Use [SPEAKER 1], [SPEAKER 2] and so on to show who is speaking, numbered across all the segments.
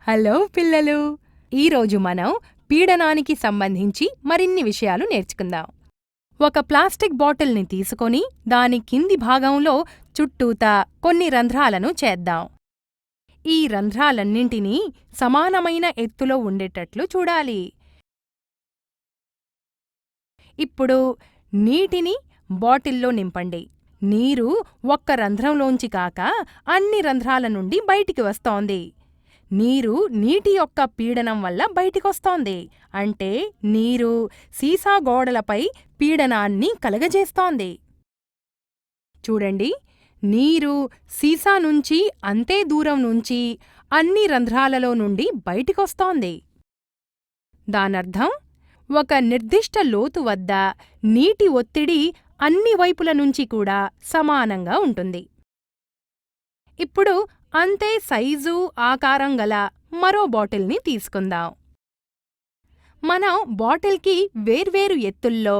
[SPEAKER 1] Hello పిల్లలు! ఈరోజు మనం పీడనానికి సంబంధించి మరిన్ని విషయాలు నేర్చుకుందాం. ఒక ప్లాస్టిక్ బాటిల్ని తీసుకొని దాని కింది భాగంలో చుట్టూతా కొన్ని రంధ్రాలను చేద్దాం. ఈ రంధ్రాలన్నింటినీ సమానమైన ఎత్తులో ఉండేటట్లు చూడాలి. ఇప్పుడు నీటిని బాటిల్లో నింపండి. నీరు ఒక్క రంధ్రంలోంచి కాక అన్ని రంధ్రాల నుండి బయటికి వస్తోంది. నీరు నీటి యొక్క పీడనం వల్ల బయటికొస్తోంది. అంటే నీరు సీసా గోడలపై పీడనాన్ని కలగజేస్తోంది. చూడండి, నీరు సీసా నుంచి అంతే దూరం నుంచి అన్ని రంధ్రాలలో నుండి బయటికొస్తోంది. దానర్థం ఒక నిర్దిష్ట లోతు వద్ద నీటి ఒత్తిడి అన్ని వైపుల నుంచి కూడా సమానంగా ఉంటుంది. ఇప్పుడు అంతే సైజు ఆకారం గల మరో బాటిల్ని తీసుకుందాం. మనం బాటిల్కి వేర్వేరు ఎత్తుల్లో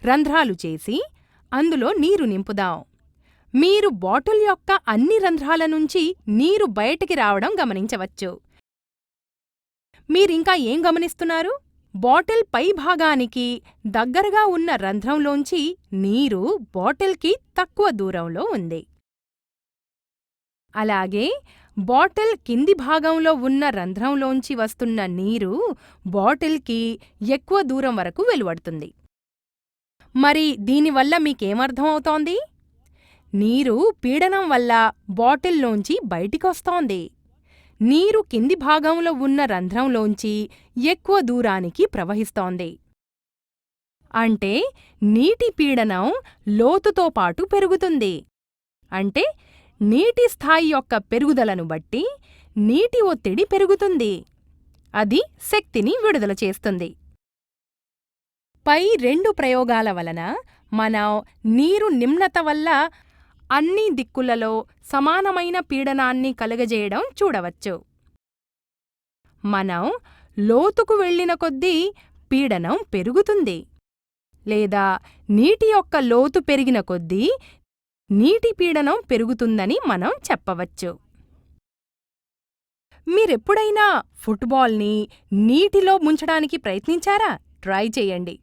[SPEAKER 1] రంధ్రాలు చేసి అందులో నీరు నింపుదాం. మీరు బాటిల్ యొక్క అన్ని రంధ్రాల నుంచి నీరు బయటికి రావడం గమనించవచ్చు. మీరింకా ఏం గమనిస్తున్నారు? బాటిల్ పై భాగానికి దగ్గరగా ఉన్న రంధ్రంలోంచి నీరు బాటిల్కి తక్కువ దూరంలో ఉంది. అలాగే బాటిల్ కింది భాగంలో ఉన్న రంధ్రంలోంచి వస్తున్న నీరు బాటిల్కి ఎక్కువ దూరం వరకు వెలువడుతుంది. మరి దీనివల్ల మీకేమర్థమవుతోంది? నీరు పీడనం వల్ల బాటిల్లోంచి బయటికొస్తోంది. నీరు కింది భాగంలో ఉన్న రంధ్రంలోంచి ఎక్కువ దూరానికి ప్రవహిస్తోంది. అంటే నీటి పీడనం లోతుతో పాటు పెరుగుతుంది. అంటే నీటి స్థాయి యొక్క పెరుగుదలను బట్టి నీటి ఒత్తిడి పెరుగుతుంది. అది శక్తిని విడుదల చేస్తుంది. పై రెండు ప్రయోగాల వలన మనం నీరు నిమ్నత వల్ల అన్ని దిక్కులలో సమానమైన పీడనాన్ని కలుగజేయడం చూడవచ్చు. మనం లోతుకు వెళ్ళిన కొద్దీ పీడనం పెరుగుతుంది. లేదా నీటి యొక్క లోతు పెరిగిన కొద్దీ నీటి పీడనం పెరుగుతుందని మనం చెప్పవచ్చు. మీరెప్పుడైనా ఫుట్బాల్ని నీటిలో ముంచడానికి ప్రయత్నించారా? ట్రై చేయండి.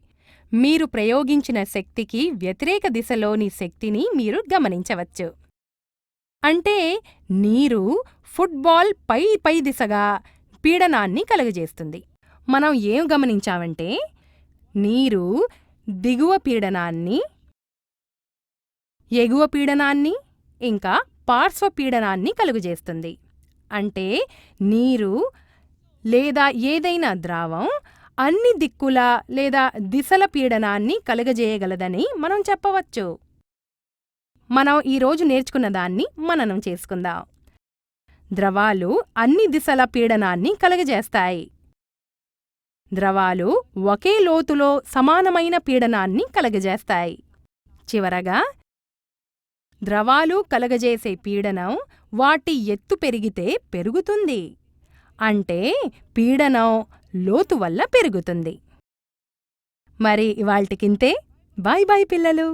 [SPEAKER 1] మీరు ప్రయోగించిన శక్తికి వ్యతిరేక దిశలోని శక్తిని మీరు గమనించవచ్చు. అంటే నీరు ఫుట్బాల్ పై దిశగా పీడనాన్ని కలుగజేస్తుంది. మనం ఏం గమనించామంటే నీరు దిగువ పీడనాన్ని, ఎగువ పీడనాన్ని ఇంకా పార్శ్వ పీడనాన్ని కలుగజేస్తుంది. అంటే నీరు లేదా ఏదైనా ద్రావం అన్ని దిక్కుల లేదా దిశల పీడనాన్ని కలుగజేయగలదని మనం చెప్పవచ్చు. మనం ఈరోజు నేర్చుకున్న దాన్ని మననం చేసుకుందాం. ద్రవాలు అన్ని దిశల పీడనాన్ని కలుగజేస్తాయి. ద్రవాలు ఒకే లోతులో సమానమైన పీడనాన్ని కలుగజేస్తాయి. చివరగా ద్రవాలు కలగజేసే పీడనం వాటి ఎత్తు పెరిగితే పెరుగుతుంది. అంటే పీడనం లోతు వల్ల పెరుగుతుంది. మరి ఇవాల్టికింతే. బాయ్ బాయ్ పిల్లలు.